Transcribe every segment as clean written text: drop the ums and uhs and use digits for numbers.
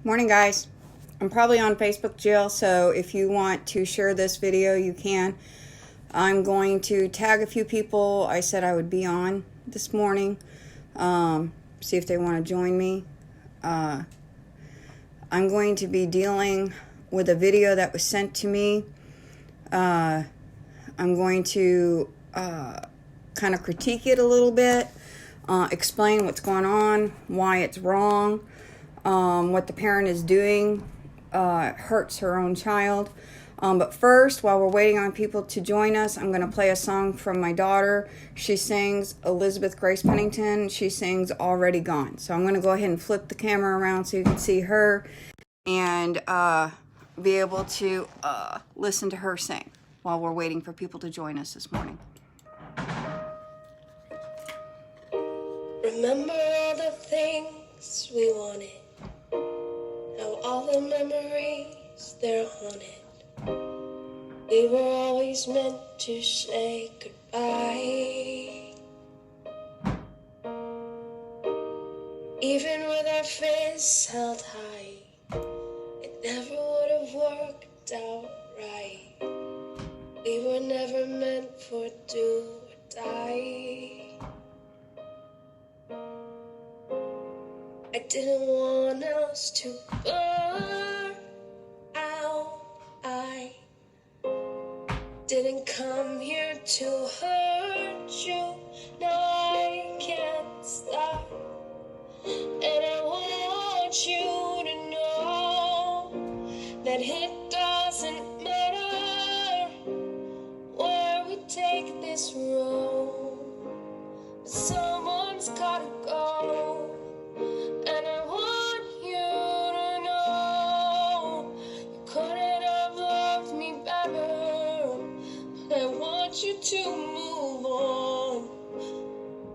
Morning, guys. I'm probably on Facebook jail, so if you want to share this video, you can. I'm going to tag a few people I said I would be on this morning. See if they want to join me. I'm going to be dealing with a video that was sent to me. I'm going to kind of critique it a little bit, explain what's going on, why it's wrong. What the parent is doing hurts her own child. But first, while we're waiting on people to join us, I'm going to play a song from my daughter. She sings Elizabeth Grace Pennington. She sings Already Gone. So I'm going to go ahead and flip the camera around so you can see her and be able to listen to her sing while we're waiting for people to join us this morning. Remember all the things we wanted. Now all the memories, they're haunted. We were always meant to say goodbye. Even with our fists held high, it never would have worked out right. We were never meant for do or die. I didn't want us to burn out. I didn't come here to hurt you. No, I can't stop. And I want you to know that it doesn't matter where we take this road. Someone's gotta go. And I want you to know you couldn't have loved me better. But I want you to move on.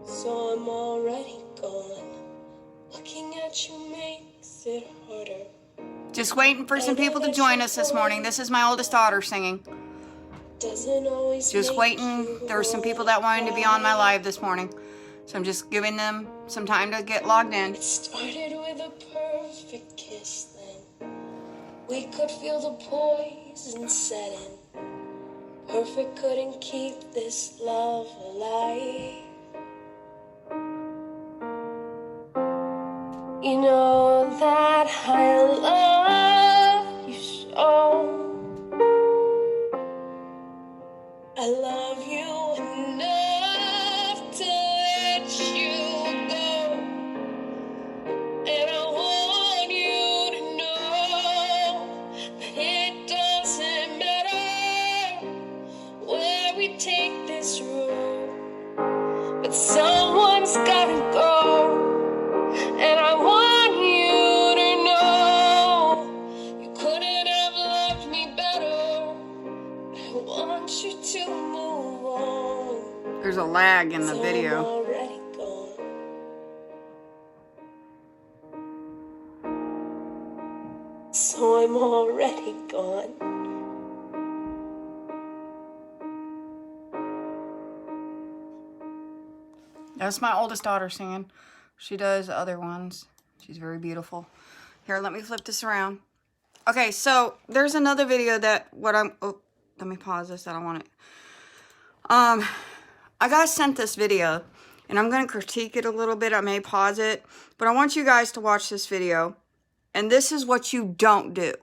So I'm already gone. Looking at you makes it harder. Just waiting for some people to join us this morning. This is my oldest daughter singing. Doesn't always Just waiting. There were some people that wanted to be on my live this morning. So I'm just giving them some time to get logged in. It started with a perfect kiss then. We could feel the poison set in. Perfect couldn't keep this love alive. You know that I love you so. I love you enough to let you go. And I want you to know that it doesn't matter where we take this road. But someone's gotta go. And I want you to know you couldn't have loved me better. I want you to move on. There's a lag in the So video. I'm already gone. So I'm already gone. That's my oldest daughter singing. She does other ones. She's very beautiful. Here, let me flip this around. Okay, so there's another video that let me pause this. I don't want it. I got sent this video, and I'm going to critique it a little bit. I may pause it, but I want you guys to watch this video, and this is what you don't do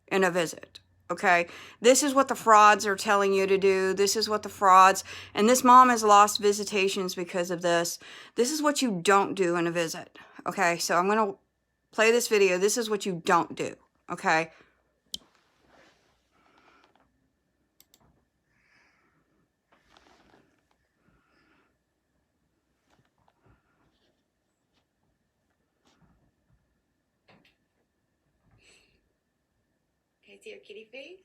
in a visit. Okay, this is what the frauds are telling you to do. This is what the frauds, and this mom has lost visitations because of this. This is what you don't do in a visit. Okay, so I'm going to play this video. This is what you don't do. Okay. Can I see your kitty face?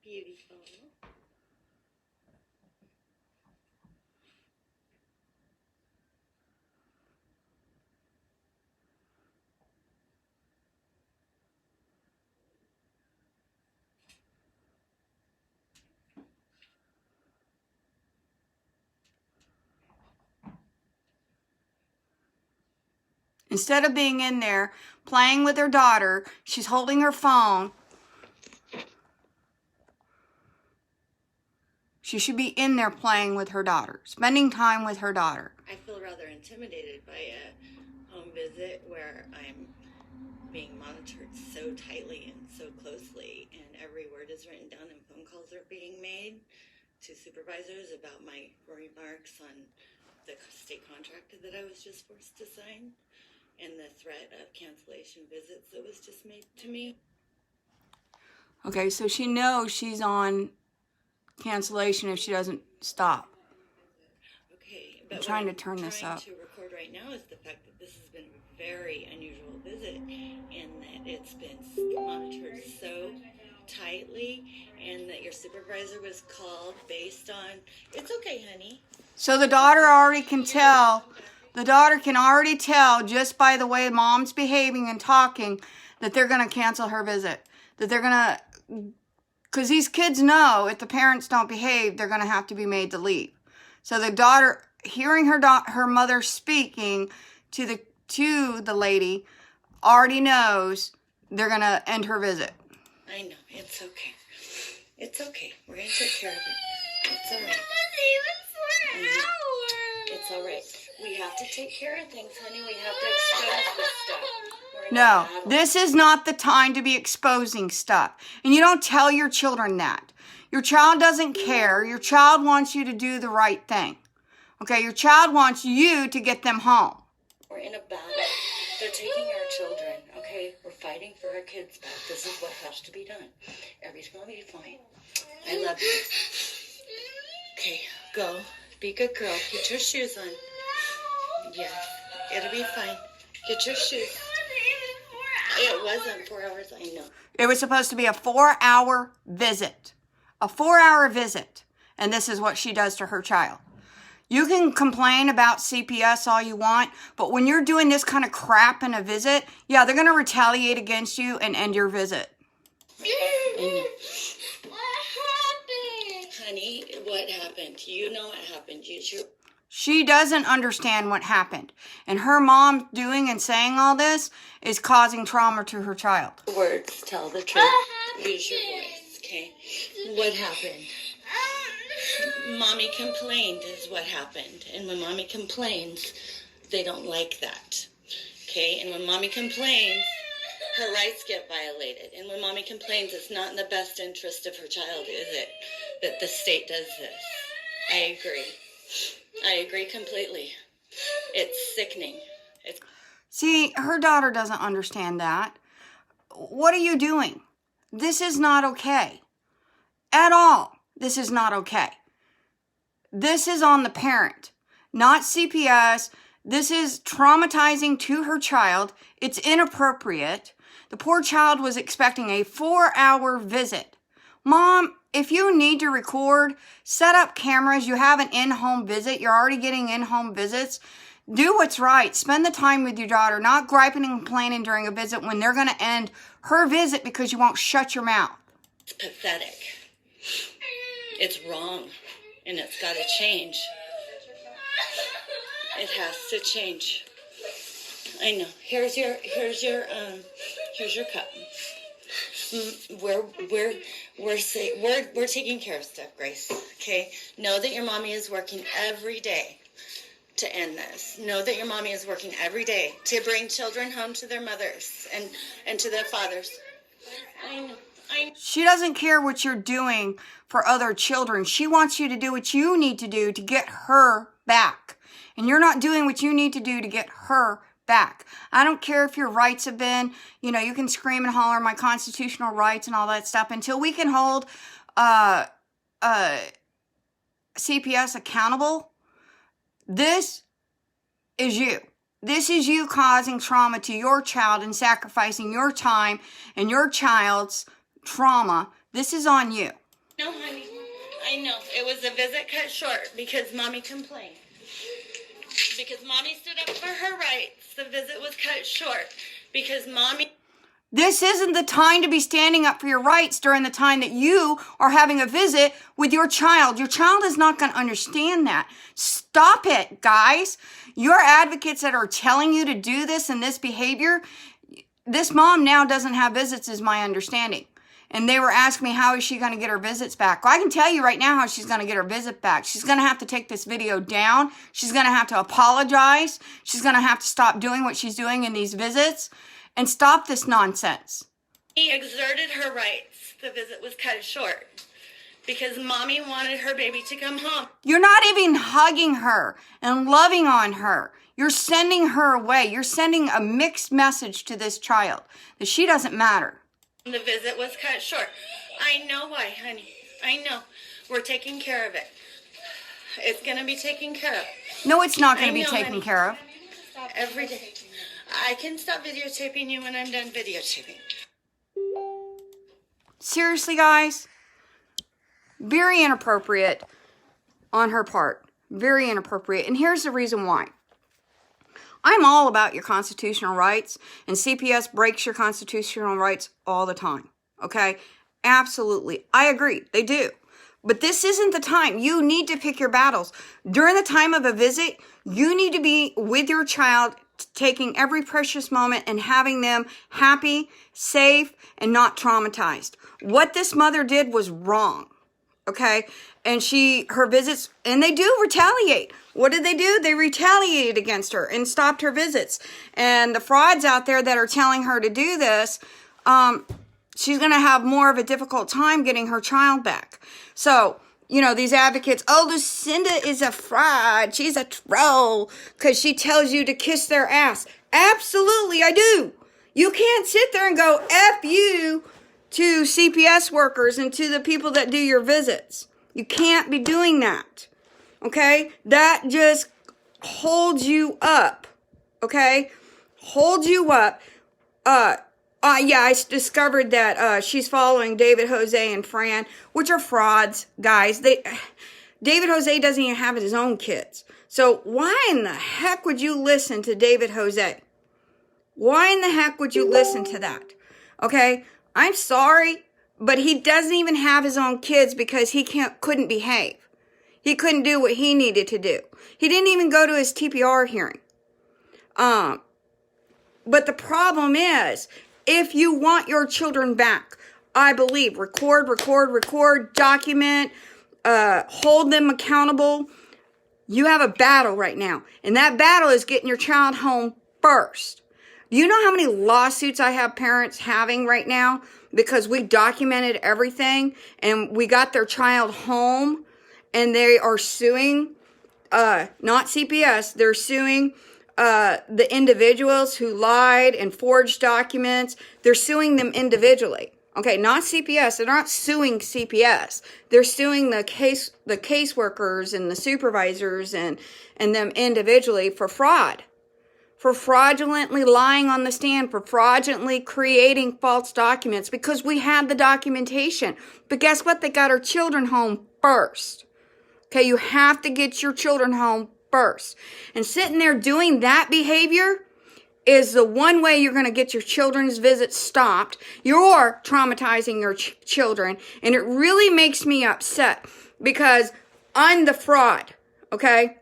Beautiful. Instead of being in there playing with her daughter, she's holding her phone. She should be in there playing with her daughter, spending time with her daughter. I feel rather intimidated by a home visit where I'm being monitored so tightly and so closely, and every word is written down and phone calls are being made to supervisors about my remarks on the state contract that I was just forced to sign and the threat of cancellation visits that was just made to me. Okay, so she knows she's on cancellation if she doesn't stop. Okay, but I'm trying to turn this up. What I'm trying to record right now is the fact that this has been a very unusual visit and that it's been monitored so tightly and that your supervisor was called based on, it's okay, honey. So the daughter already can tell, the daughter can already tell just by the way mom's behaving and talking that they're going to cancel her visit. That they're going to, because these kids know if the parents don't behave, they're going to have to be made to leave. So the daughter, hearing her mother speaking to the lady, already knows they're going to end her visit. I know, it's okay. It's okay. We're going to take care of it. It's all right. It's all right. We have to take care of things, honey. We have to expose this stuff. No, this is not the time to be exposing stuff. And you don't tell your children that. Your child doesn't care. Your child wants you to do the right thing. Okay, your child wants you to get them home. We're in a battle. They're taking our children, okay? We're fighting for our kids back. This is what has to be done. Everything's going to be fine. I love you. Okay, go. Be a good girl. Get your shoes on. Yes, it'll be fine. Get your shoes. It wasn't 4 hours, I know. It was supposed to be a 4-hour visit. A 4-hour visit. And this is what she does to her child. You can complain about CPS all you want, but when you're doing this kind of crap in a visit, yeah, they're going to retaliate against you and end your visit. What happened? Honey, what happened? You know what happened. She doesn't understand what happened. And her mom doing and saying all this is causing trauma to her child. Words tell the truth. Use your voice, okay? What happened? Mommy complained is what happened. And when mommy complains, they don't like that. Okay? And when mommy complains, her rights get violated. And when mommy complains, it's not in the best interest of her child, is it? That the state does this. I agree. I agree completely. It's sickening. See, her daughter doesn't understand that. What are you doing? This is not okay. At all. This is not okay. This is on the parent, not CPS. This is traumatizing to her child. It's inappropriate. The poor child was expecting a 4-hour visit. Mom, if you need to record, set up cameras. You have an in-home visit. You're already getting in-home visits. Do what's right. Spend the time with your daughter, not griping and complaining during a visit when they're going to end her visit because you won't shut your mouth. It's pathetic. It's wrong. And it's got to change. It has to change. I know. Here's your cup. We're taking care of stuff, Grace. Okay? Know that your mommy is working every day to end this. Know that your mommy is working every day to bring children home to their mothers and to their fathers. I know. She doesn't care what you're doing for other children. She wants you to do what you need to do to get her back. And you're not doing what you need to do to get her back. I don't care if your rights have been, you can scream and holler my constitutional rights and all that stuff until we can hold CPS accountable. This is you. This is you causing trauma to your child and sacrificing your time and your child's trauma. This is on you. No, honey. I know. It was a visit cut short because mommy complained. Because mommy stood up for her rights. The visit was cut short because mommy... This isn't the time to be standing up for your rights during the time that you are having a visit with your child. Your child is not going to understand that. Stop it, guys. Your advocates that are telling you to do this and this behavior, this mom now doesn't have visits is my understanding. And they were asking me, how is she going to get her visits back? Well, I can tell you right now how she's going to get her visit back. She's going to have to take this video down. She's going to have to apologize. She's going to have to stop doing what she's doing in these visits and stop this nonsense. He exerted her rights. The visit was cut short because mommy wanted her baby to come home. You're not even hugging her and loving on her. You're sending her away. You're sending a mixed message to this child that she doesn't matter. The visit was cut short. I know why, honey. I know. We're taking care of it. It's going to be taken care of. No, it's not going to I be know, taken honey. care of. Every day. I can stop videotaping you when I'm done videotaping. Seriously, guys? Very inappropriate on her part. Very inappropriate. And here's the reason why. I'm all about your constitutional rights, and CPS breaks your constitutional rights all the time. Okay? Absolutely. I agree. They do. But this isn't the time. You need to pick your battles. During the time of a visit, you need to be with your child, taking every precious moment and having them happy, safe, and not traumatized. What this mother did was wrong. Okay? And her visits, and they do retaliate. What did they do? They retaliated against her and stopped her visits. And the frauds out there that are telling her to do this, she's going to have more of a difficult time getting her child back. So, these advocates, Lucinda is a fraud. She's a troll because she tells you to kiss their ass. Absolutely, I do. You can't sit there and go, F you to CPS workers and to the people that do your visits. You can't be doing that. Okay? That just holds you up. Okay? Holds you up. I discovered that she's following David Jose and Fran, which are frauds, guys. David Jose doesn't even have his own kids. So why in the heck would you listen to David Jose? Why in the heck would you listen to that? Okay? I'm sorry, but he doesn't even have his own kids because he couldn't behave. He couldn't do what he needed to do. He didn't even go to his TPR hearing. But the problem is, if you want your children back, I believe, record, document, hold them accountable. You have a battle right now. And that battle is getting your child home first. Do you know how many lawsuits I have parents having right now? Because we documented everything and we got their child home and they are suing, not CPS, they're suing the individuals who lied and forged documents. They're suing them individually. Okay, not CPS. They're not suing CPS. They're suing the caseworkers and the supervisors and them individually for fraud. For fraudulently lying on the stand, for fraudulently creating false documents because we had the documentation. But guess what? They got our children home first. Okay, you have to get your children home first. And sitting there doing that behavior is the one way you're going to get your children's visits stopped. You're traumatizing your children. And it really makes me upset because I'm the fraud. Okay?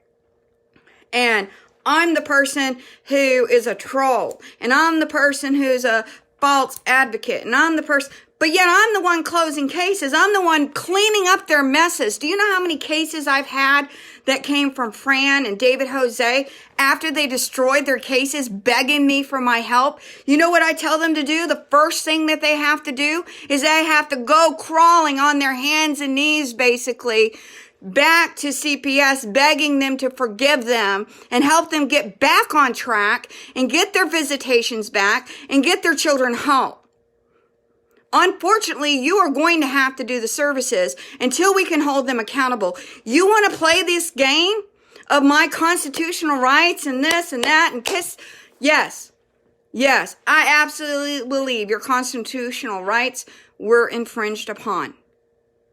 And I'm the person who is a troll. And I'm the person who's a false advocate. And I'm the person... But yet I'm the one closing cases. I'm the one cleaning up their messes. Do you know how many cases I've had that came from Fran and David Jose after they destroyed their cases, begging me for my help? You know what I tell them to do? The first thing that they have to do is they have to go crawling on their hands and knees, basically, back to CPS, begging them to forgive them and help them get back on track and get their visitations back and get their children home. Unfortunately, you are going to have to do the services until we can hold them accountable. You want to play this game of my constitutional rights and this and that and kiss? Yes. Yes, I absolutely believe your constitutional rights were infringed upon.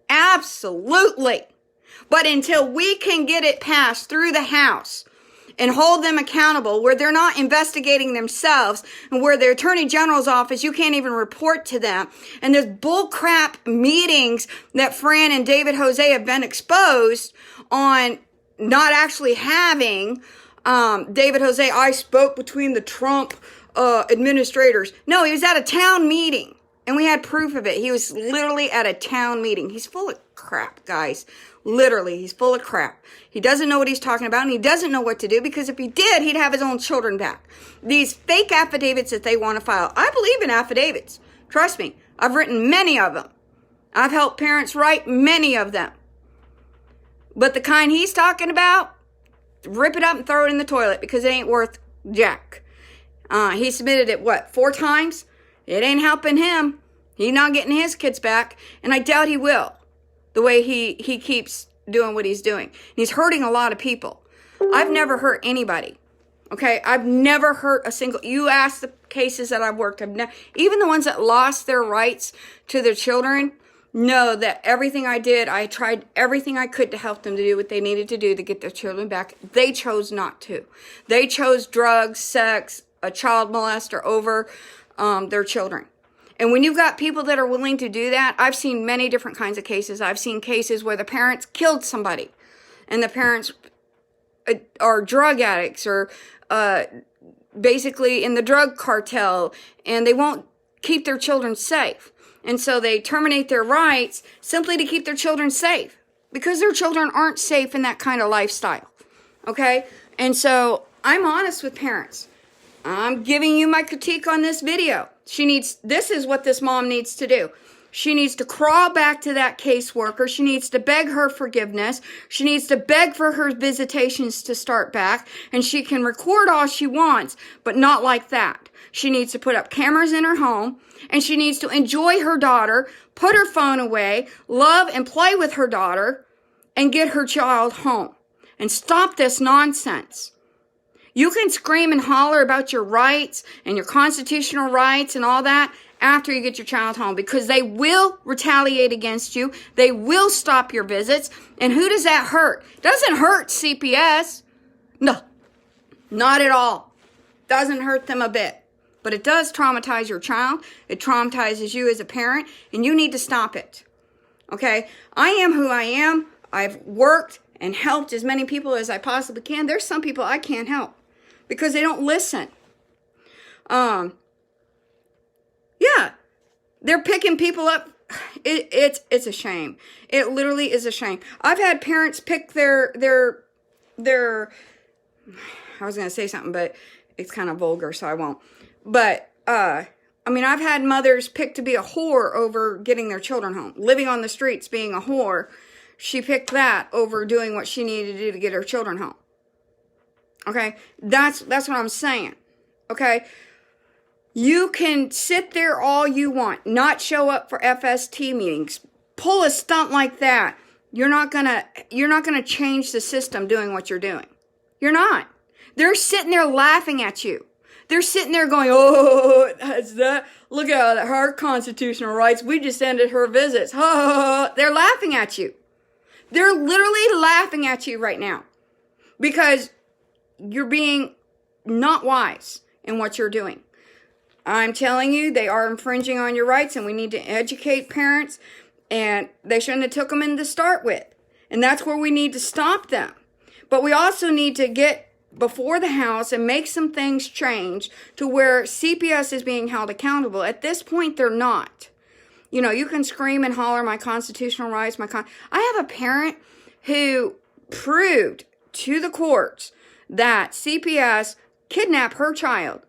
Absolutely. But until we can get it passed through the House and hold them accountable, where they're not investigating themselves, and where the Attorney General's office, you can't even report to them. And there's bullcrap meetings that Fran and David Jose have been exposed on not actually having. David Jose, I spoke between the Trump administrators. No, he was at a town meeting, and we had proof of it. He was literally at a town meeting. He's full of crap, guys. Literally, he's full of crap. He doesn't know what he's talking about, and he doesn't know what to do, because if he did, he'd have his own children back. These fake affidavits that they want to file. I believe in affidavits. Trust me. I've written many of them. I've helped parents write many of them. But the kind he's talking about, rip it up and throw it in the toilet, because it ain't worth jack. He submitted it, 4 times? It ain't helping him. He's not getting his kids back, and I doubt he will, the way he keeps doing what he's doing. He's hurting a lot of people. I've never hurt anybody, okay? I've never hurt a single... You ask the cases that I've worked, even the ones that lost their rights to their children, know that everything I did, I tried everything I could to help them to do what they needed to do to get their children back. They chose not to. They chose drugs, sex, a child molester over their children. And when you've got people that are willing to do that, I've seen many different kinds of cases. I've seen cases where the parents killed somebody, and the parents are drug addicts or basically in the drug cartel, and they won't keep their children safe. And so they terminate their rights simply to keep their children safe, because their children aren't safe in that kind of lifestyle. Okay? And so I'm honest with parents. I'm giving you my critique on this video. This is what this mom needs to do. She needs to crawl back to that caseworker. She needs to beg her forgiveness. She needs to beg for her visitations to start back. And she can record all she wants, but not like that. She needs to put up cameras in her home, and she needs to enjoy her daughter, put her phone away, love and play with her daughter, and get her child home. And stop this nonsense. You can scream and holler about your rights and your constitutional rights and all that after you get your child home, because they will retaliate against you. They will stop your visits. And who does that hurt? It doesn't hurt CPS. No, not at all. Doesn't hurt them a bit. But it does traumatize your child. It traumatizes you as a parent, and you need to stop it. Okay? I am who I am. I've worked and helped as many people as I possibly can. There's some people I can't help because they don't listen. Yeah, they're picking people up. It's a shame. It literally is a shame. I've had parents pick their I was going to say something, but it's kind of vulgar, so I won't. But, I've had mothers pick to be a whore over getting their children home. Living on the streets, being a whore. She picked that over doing what she needed to do to get her children home. Okay? That's what I'm saying. Okay? You can sit there all you want, not show up for FST meetings, pull a stunt like that. You're not gonna change the system doing what you're doing. You're not. They're sitting there laughing at you. They're sitting there going, oh, that's that. Look at her constitutional rights. We just ended her visits. They're laughing at you. They're literally laughing at you right now because you're being not wise in what you're doing. I'm telling you, they are infringing on your rights, and we need to educate parents, and they shouldn't have took them in to start with. And that's where we need to stop them. But we also need to get before the House and make some things change to where CPS is being held accountable. At this point, they're not. You know, you can scream and holler my constitutional rights, I have a parent who proved to the courts that CPS kidnapped her child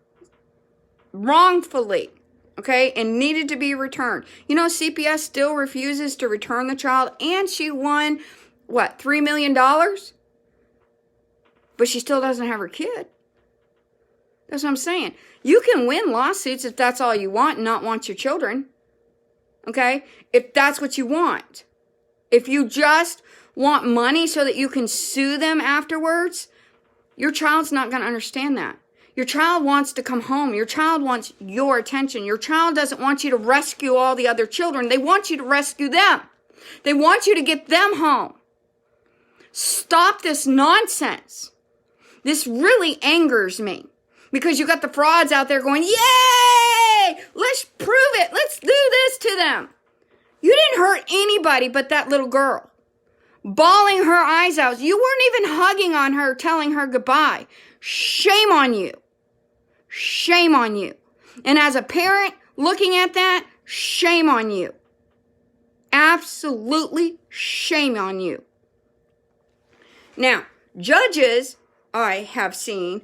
wrongfully, okay, and needed to be returned. You know, CPS still refuses to return the child, and she won, $3 million? But she still doesn't have her kid. That's what I'm saying. You can win lawsuits if that's all you want and not want your children. Okay? If that's what you want. If you just want money so that you can sue them afterwards, your child's not going to understand that. Your child wants to come home. Your child wants your attention. Your child doesn't want you to rescue all the other children. They want you to rescue them. They want you to get them home. Stop this nonsense. This really angers me because you got the frauds out there going, yay, let's prove it. Let's do this to them. You didn't hurt anybody but that little girl. Bawling her eyes out. You weren't even hugging on her, telling her goodbye. Shame on you. Shame on you. And as a parent looking at that, shame on you. Absolutely shame on you. Now, judges, I have seen,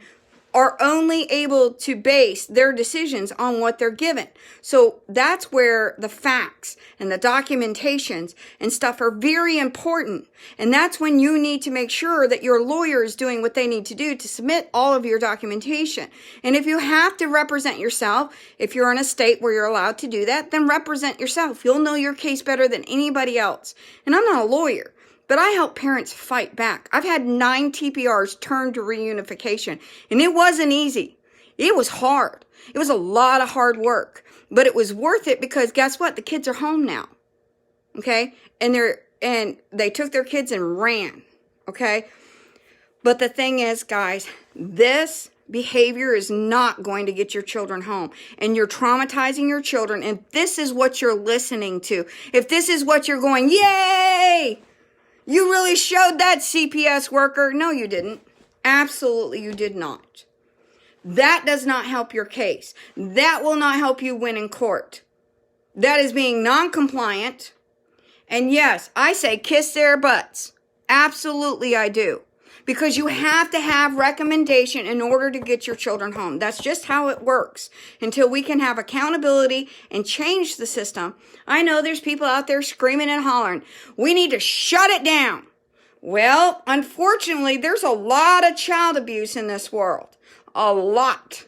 are only able to base their decisions on what they're given. So that's where the facts and the documentations and stuff are very important. And that's when you need to make sure that your lawyer is doing what they need to do to submit all of your documentation. And if you have to represent yourself, if you're in a state where you're allowed to do that, then represent yourself. You'll know your case better than anybody else. And I'm not a lawyer, but I help parents fight back. I've had 9 TPRs turned to reunification, and it wasn't easy. It was hard. It was a lot of hard work, but it was worth it because guess what? The kids are home now. Okay? And they took their kids and ran. Okay? But the thing is, guys, this behavior is not going to get your children home. And you're traumatizing your children, and this is what you're listening to. If this is what you're going, yay! You really showed that, CPS worker. No, you didn't. Absolutely, you did not. That does not help your case. That will not help you win in court. That is being non-compliant. And yes, I say kiss their butts. Absolutely, I do. Because you have to have recommendation in order to get your children home. That's just how it works. Until we can have accountability and change the system. I know there's people out there screaming and hollering, we need to shut it down. Well, unfortunately, there's a lot of child abuse in this world. A lot.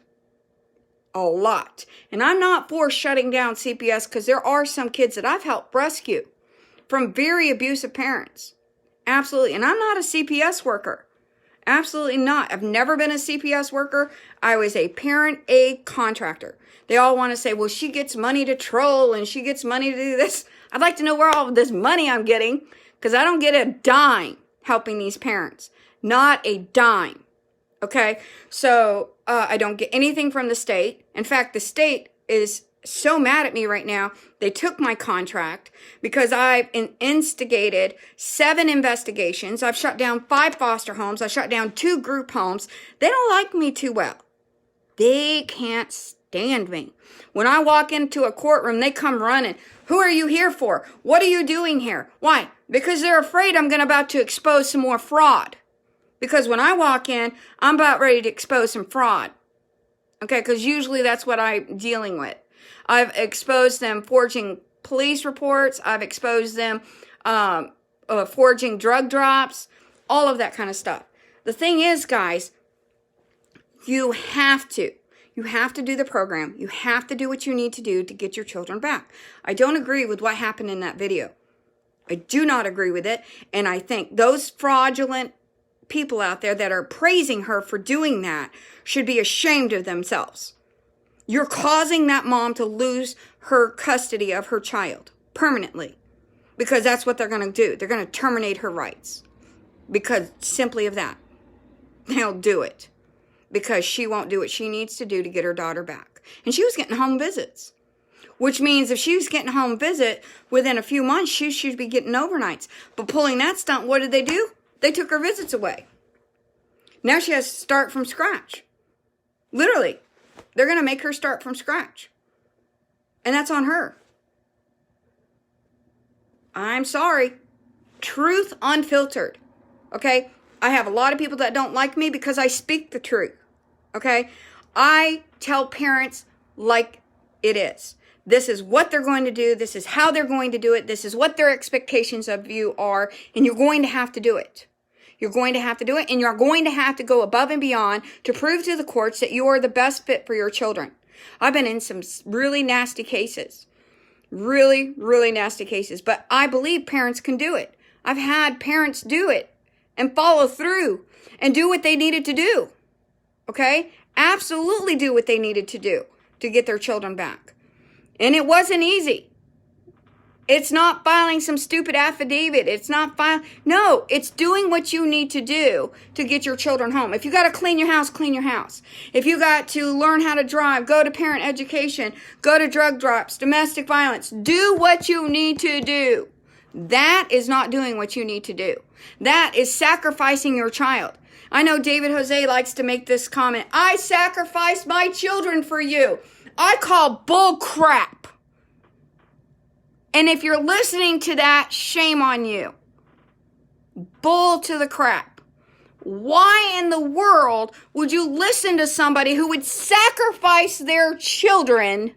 A lot. And I'm not for shutting down CPS because there are some kids that I've helped rescue from very abusive parents. Absolutely. And I'm not a CPS worker. Absolutely not. I've never been a CPS worker. I was a parent aid contractor. They all want to say, well, she gets money to troll and she gets money to do this. I'd like to know where all of this money I'm getting because I don't get a dime helping these parents. Not a dime. Okay? So I don't get anything from the state. In fact, the state is so mad at me right now. They took my contract because I've instigated 7 investigations. I've shut down 5 foster homes. I shut down 2 group homes. They don't like me too well. They can't stand me. When I walk into a courtroom, they come running. Who are you here for? What are you doing here? Why? Because they're afraid I'm about to expose some more fraud. Because when I walk in, I'm about ready to expose some fraud. Okay, because usually that's what I'm dealing with. I've exposed them forging police reports. I've exposed them forging drug drops, all of that kind of stuff. The thing is, guys, you have to do the program. You have to do what you need to do to get your children back. I don't agree with what happened in that video. I do not agree with it. And I think those fraudulent people out there that are praising her for doing that should be ashamed of themselves. You're causing that mom to lose her custody of her child permanently because that's what they're going to do. They're going to terminate her rights because simply of that. They'll do it because she won't do what she needs to do to get her daughter back. And she was getting home visits, which means if she was getting home visit within a few months, she should be getting overnights. But pulling that stunt, what did they do? They took her visits away. Now she has to start from scratch. Literally. They're going to make her start from scratch. And that's on her. I'm sorry. Truth unfiltered. Okay? I have a lot of people that don't like me because I speak the truth. Okay? I tell parents like it is. This is what they're going to do. This is how they're going to do it. This is what their expectations of you are. And you're going to have to do it. You're going to have to do it, and you're going to have to go above and beyond to prove to the courts that you are the best fit for your children. I've been in some really nasty cases. Really, really nasty cases. But I believe parents can do it. I've had parents do it and follow through and do what they needed to do. Okay? Absolutely do what they needed to do to get their children back. And it wasn't easy. It's not filing some stupid affidavit. It's not No, it's doing what you need to do to get your children home. If you got to clean your house, clean your house. If you got to learn how to drive, go to parent education, go to drug drops, domestic violence, do what you need to do. That is not doing what you need to do. That is sacrificing your child. I know David Jose likes to make this comment. I sacrificed my children for you. I call bull crap. And if you're listening to that, shame on you. Bull to the crap. Why in the world would you listen to somebody who would sacrifice their children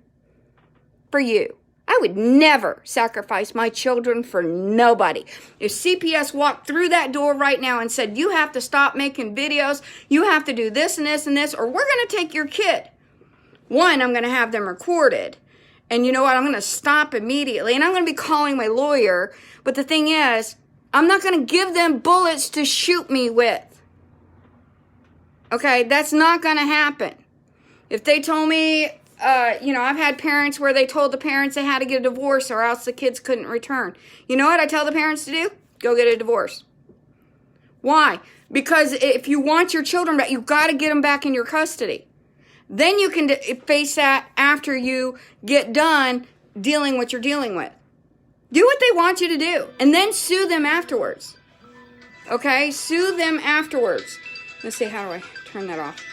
for you? I would never sacrifice my children for nobody. If CPS walked through that door right now and said, you have to stop making videos, you have to do this and this and this, or we're going to take your kid. One, I'm going to have them recorded. And you know what? I'm going to stop immediately. And I'm going to be calling my lawyer. But the thing is, I'm not going to give them bullets to shoot me with. Okay? That's not going to happen. If they told me, I've had parents where they told the parents they had to get a divorce or else the kids couldn't return. You know what I tell the parents to do? Go get a divorce. Why? Because if you want your children back, you've got to get them back in your custody. Then you can face that after you get done dealing what you're dealing with. Do what they want you to do. And then sue them afterwards. Okay? Sue them afterwards. Let's see, how do I turn that off?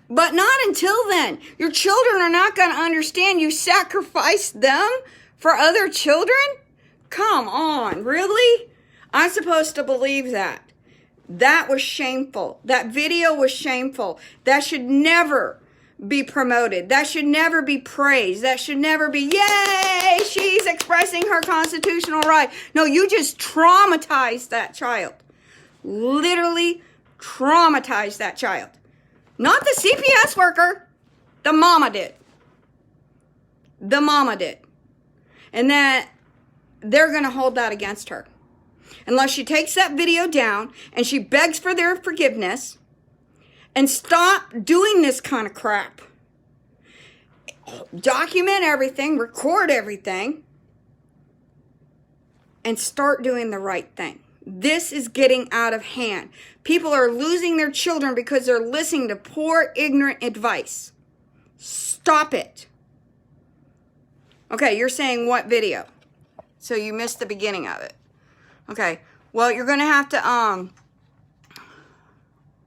But not until then. Your children are not going to understand you sacrificed them for other children? Come on, really? I'm supposed to believe that. That was shameful. That video was shameful. That should never be promoted. That should never be praised. That should never be, yay, she's expressing her constitutional right. No, you just traumatized that child. Literally traumatized that child. Not the CPS worker. The mama did. The mama did. And that they're going to hold that against her. Unless she takes that video down and she begs for their forgiveness and stop doing this kind of crap. Document everything, record everything, and start doing the right thing. This is getting out of hand. People are losing their children because they're listening to poor, ignorant advice. Stop it. Okay, you're saying what video? So you missed the beginning of it. Okay, well, you're going to have to,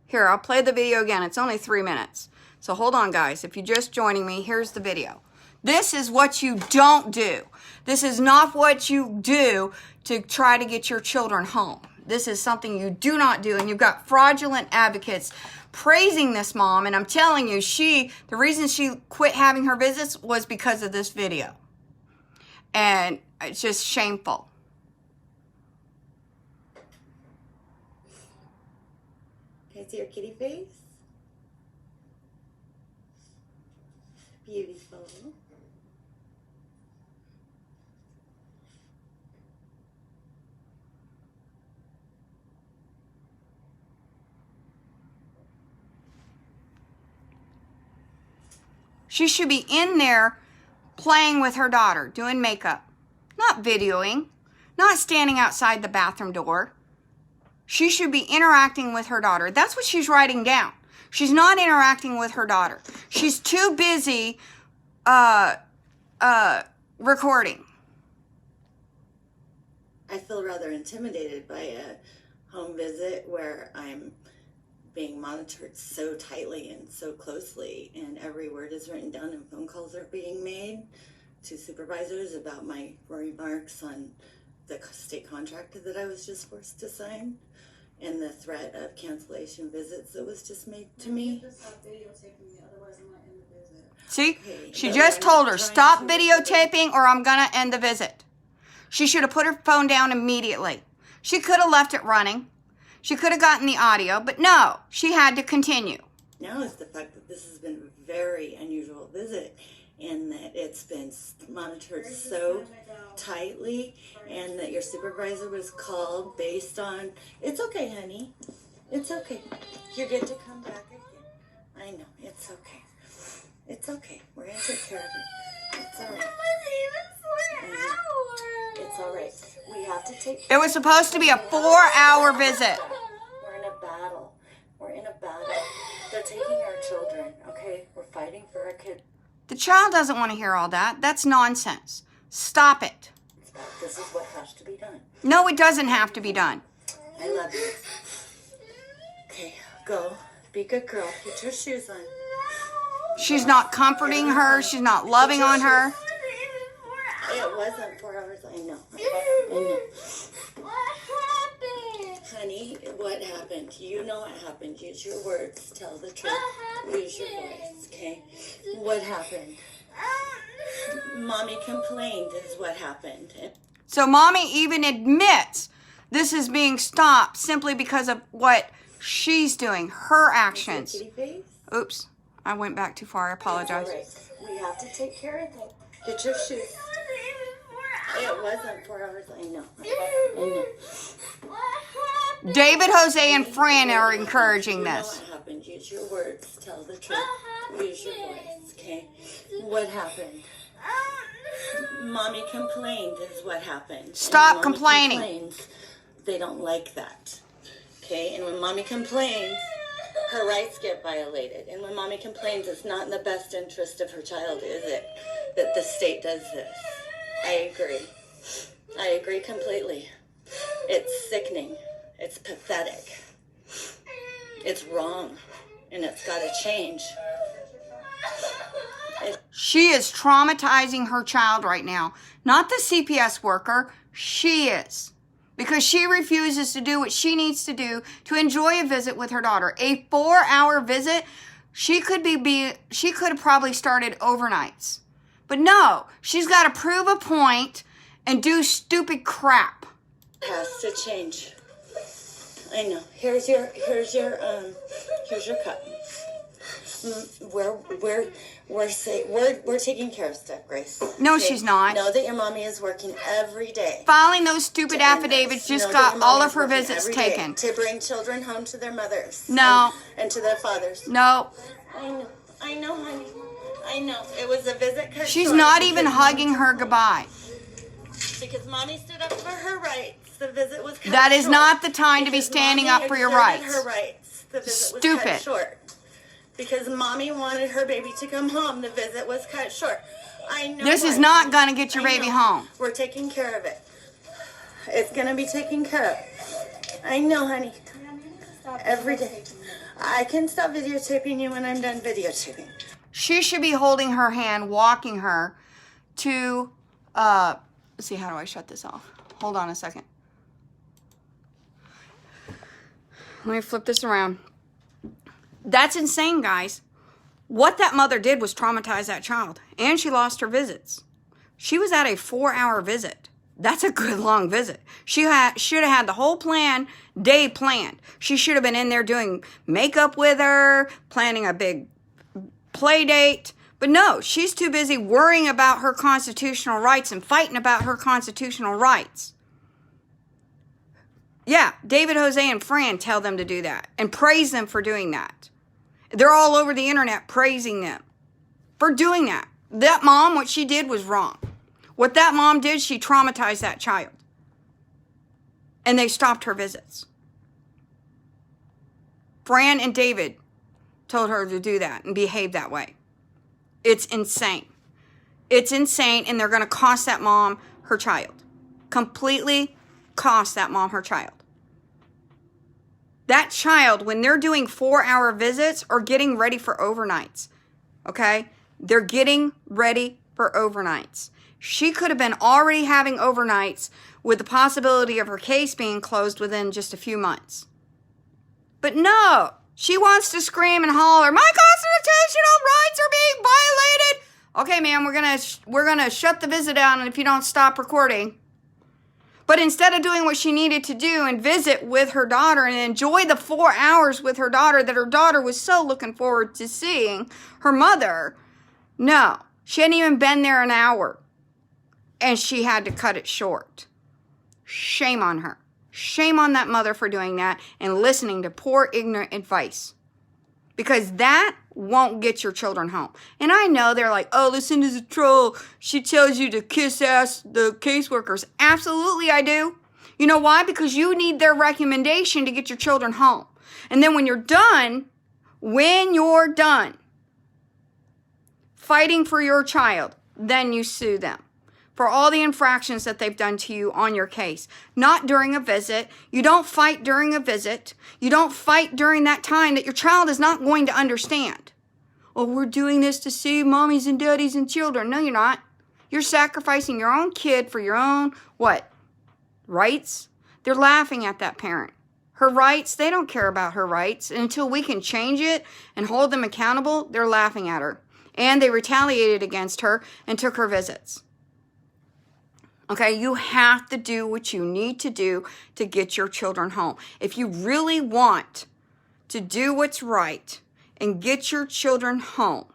here, I'll play the video again. It's only 3 minutes. So hold on, guys. If you're just joining me, here's the video. This is what you don't do. This is not what you do to try to get your children home. This is something you do not do, and you've got fraudulent advocates praising this mom, and I'm telling you, the reason she quit having her visits was because of this video. And it's just shameful. Can I see your kitty face? Beautiful. She should be in there playing with her daughter, doing makeup, not videoing, not standing outside the bathroom door. She should be interacting with her daughter. That's what she's writing down. She's not interacting with her daughter. She's too busy recording. I feel rather intimidated by a home visit where I'm being monitored so tightly and so closely, and every word is written down and phone calls are being made to supervisors about my remarks on the state contract that I was just forced to sign and the threat of cancellation visits that was just made to me. See, she just told her, stop videotaping or I'm going to end the visit. She should have put her phone down immediately. She could have left it running. She could have gotten the audio, but no, she had to continue. Now is the fact that this has been a very unusual visit and that it's been monitored so tightly and that your supervisor was called based on, it's okay, honey. It's okay. You're good to come back again. I know, it's okay. It's okay. We're going to take care of you. It's all right. It's all right. We have to take. It was supposed to be a 4-hour visit. We're in a battle. We're in a battle. They're taking our children, okay? We're fighting for our kids. The child doesn't want to hear all that. That's nonsense. Stop it. This is what has to be done. No, it doesn't have to be done. I love you. Okay, go. Be a good girl. Get your shoes on. She's not comforting her. She's not loving on her. It wasn't 4 hours. I know. I know. What happened? Honey, what happened? You know what happened. Use your words. Tell the truth. Use your voice, okay? What happened? Mommy complained is what happened. So mommy even admits this is being stopped simply because of what she's doing, her actions. Kitty face? Oops, I went back too far. I apologize. It's all right. We have to take care of things. Get your shoes. It wasn't 4 hours. I know. I know. David, Jose, and Fran are encouraging You know this. what happened. Use your words. Tell the truth. Use your voice, okay? What happened? Mommy complained is what happened. Stop And when Mommy complaining. complains, they don't like that. Okay? And when Mommy complains, her rights get violated. And when Mommy complains, it's not in the best interest of her child, is it? That the state does this. I agree. I agree completely. It's sickening. It's pathetic. It's wrong. And it's got to change. She is traumatizing her child right now. Not the CPS worker. She is. Because she refuses to do what she needs to do to enjoy a visit with her daughter. A 4-hour visit, she could have probably started overnights. But no, she's got to prove a point and do stupid crap. Has to change. I know. Here's your cup. We're taking care of stuff, Grace. No, Okay? she's not. Know that your mommy is working every day. Filing those stupid affidavits just got all of her visits taken. To bring children home to their mothers. No. And to their fathers. No. I know, honey. I know. It was a visit cut She's short not even because hugging her goodbye. Because mommy stood up for her rights. The visit was cut That is short. not the time to be Because standing mommy up for your exerted rights. Her rights. The visit was Stupid. cut short. Because mommy wanted her baby to come home. The visit was cut short. I know. This is honey. not going to get your I baby know. home. We're taking care of it. It's going to be taken care of. I know, honey. Every day. I can stop videotaping you when I'm done videotaping. She should be holding her hand, walking her to, let's see, how do I shut this off? Hold on a second. Let me flip this around. That's insane, guys. What that mother did was traumatize that child. And she lost her visits. She was at a 4-hour visit. That's a good long visit. She should have had the whole day planned. She should have been in there doing makeup with her, planning a big play date. But no, she's too busy worrying about her constitutional rights and fighting about her constitutional rights. Yeah, David, Jose, and Fran tell them to do that and praise them for doing that. They're all over the internet praising them for doing that. That mom, what she did was wrong. What that mom did, she traumatized that child. And they stopped her visits. Fran and David told her to do that and behave that way. It's insane. It's insane, and they're going to cost that mom her child. Completely cost that mom her child. That child, when they're doing 4-hour visits, are getting ready for overnights. Okay? They're getting ready for overnights. She could have been already having overnights with the possibility of her case being closed within just a few months. But no, she wants to scream and holler, "My constitutional rights are being violated." Okay, ma'am, we're gonna shut the visit down if you don't stop recording. But instead of doing what she needed to do and visit with her daughter and enjoy the 4 hours with her daughter that her daughter was so looking forward to seeing her mother, no, she hadn't even been there an hour. And she had to cut it short. Shame on her. Shame on that mother for doing that and listening to poor, ignorant advice. Because that won't get your children home. And I know they're like, oh, Lucinda's a troll. She tells you to kiss ass the caseworkers. Absolutely, I do. You know why? Because you need their recommendation to get your children home. And then when you're done fighting for your child, then you sue them for all the infractions that they've done to you on your case. Not during a visit. You don't fight during a visit. You don't fight during that time that your child is not going to understand. Oh, we're doing this to save mommies and daddies and children. No, you're not. You're sacrificing your own kid for your own, what? Rights? They're laughing at that parent. Her rights, they don't care about her rights. And until we can change it and hold them accountable, they're laughing at her. And they retaliated against her and took her visits. Okay, you have to do what you need to do to get your children home. If you really want to do what's right and get your children home,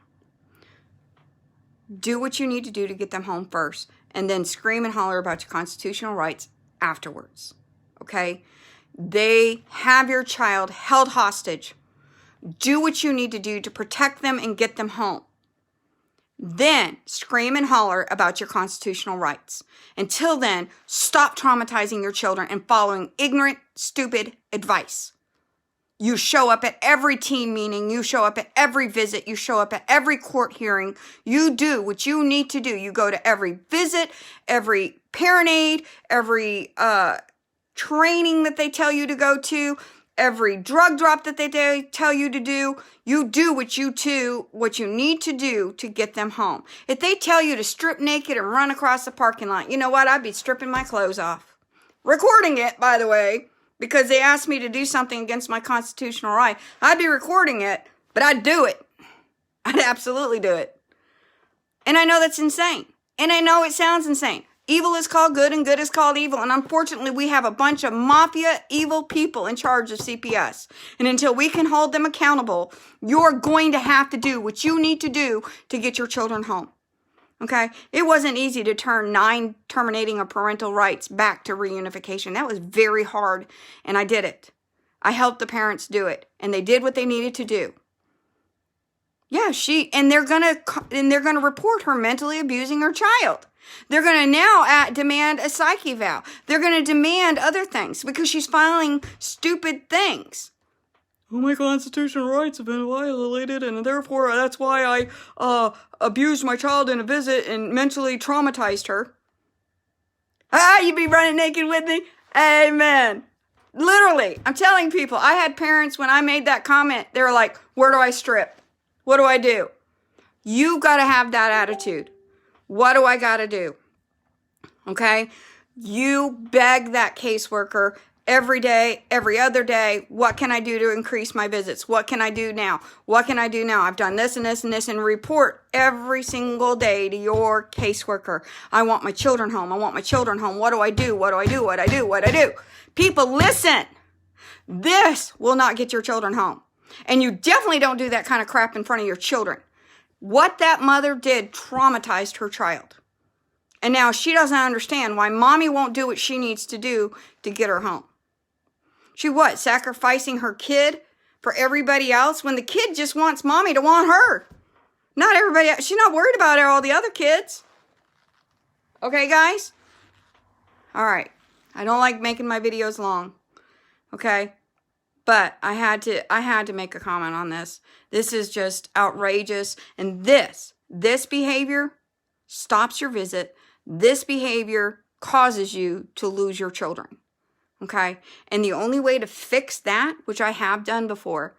do what you need to do to get them home first, and then scream and holler about your constitutional rights afterwards. Okay? They have your child held hostage. Do what you need to do to protect them and get them home. Then scream and holler about your constitutional rights. Until then, stop traumatizing your children and following ignorant, stupid advice. You show up at every team meeting. You show up at every visit. You show up at every court hearing. You do what you need to do. You go to every visit, every parent aid, every training that they tell you to go to, every drug drop that they tell you to do. You do what you need to do to get them home. If they tell you to strip naked and run across the parking lot, you know what? I'd be stripping my clothes off. Recording it, by the way, because they asked me to do something against my constitutional right. I'd be recording it, but I'd do it. I'd absolutely do it. And I know that's insane. And I know it sounds insane. Evil is called good and good is called evil. And unfortunately, we have a bunch of mafia evil people in charge of CPS. And until we can hold them accountable, you're going to have to do what you need to do to get your children home. Okay? It wasn't easy to turn 9 terminating of parental rights back to reunification. That was very hard, and I did it. I helped the parents do it, and they did what they needed to do. Yeah, they're gonna report her mentally abusing her child. They're going to now demand a psych eval. They're going to demand other things because she's filing stupid things. Oh, my constitutional rights have been violated, and therefore that's why I abused my child in a visit and mentally traumatized her. You be running naked with me? Amen. Literally, I'm telling people, I had parents when I made that comment, they were like, where do I strip? What do I do? You got to have that attitude. What do I got to do? Okay? You beg that caseworker every day, every other day, what can I do to increase my visits? What can I do now? What can I do now? I've done this and this and this, and report every single day to your caseworker. I want my children home. I want my children home. What do I do? What do I do? What I do? What I do? People, listen. This will not get your children home. And you definitely don't do that kind of crap in front of your children. What that mother did traumatized her child. And now she doesn't understand why mommy won't do what she needs to do to get her home. She what? Sacrificing her kid for everybody else when the kid just wants mommy to want her. Not everybody else. She's not worried about all the other kids. Okay, guys? All right. I don't like making my videos long. Okay? But I had to make a comment on this. This is just outrageous. And this behavior stops your visit. This behavior causes you to lose your children. Okay? And the only way to fix that, which I have done before,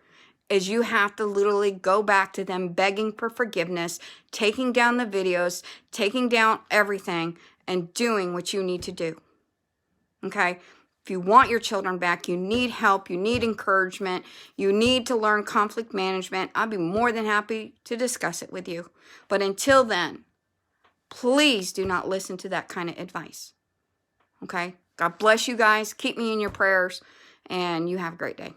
is you have to literally go back to them begging for forgiveness, taking down the videos, taking down everything, and doing what you need to do. Okay? If you want your children back, you need help, you need encouragement, you need to learn conflict management. I'll be more than happy to discuss it with you. But until then, please do not listen to that kind of advice. Okay? God bless you guys. Keep me in your prayers, and you have a great day.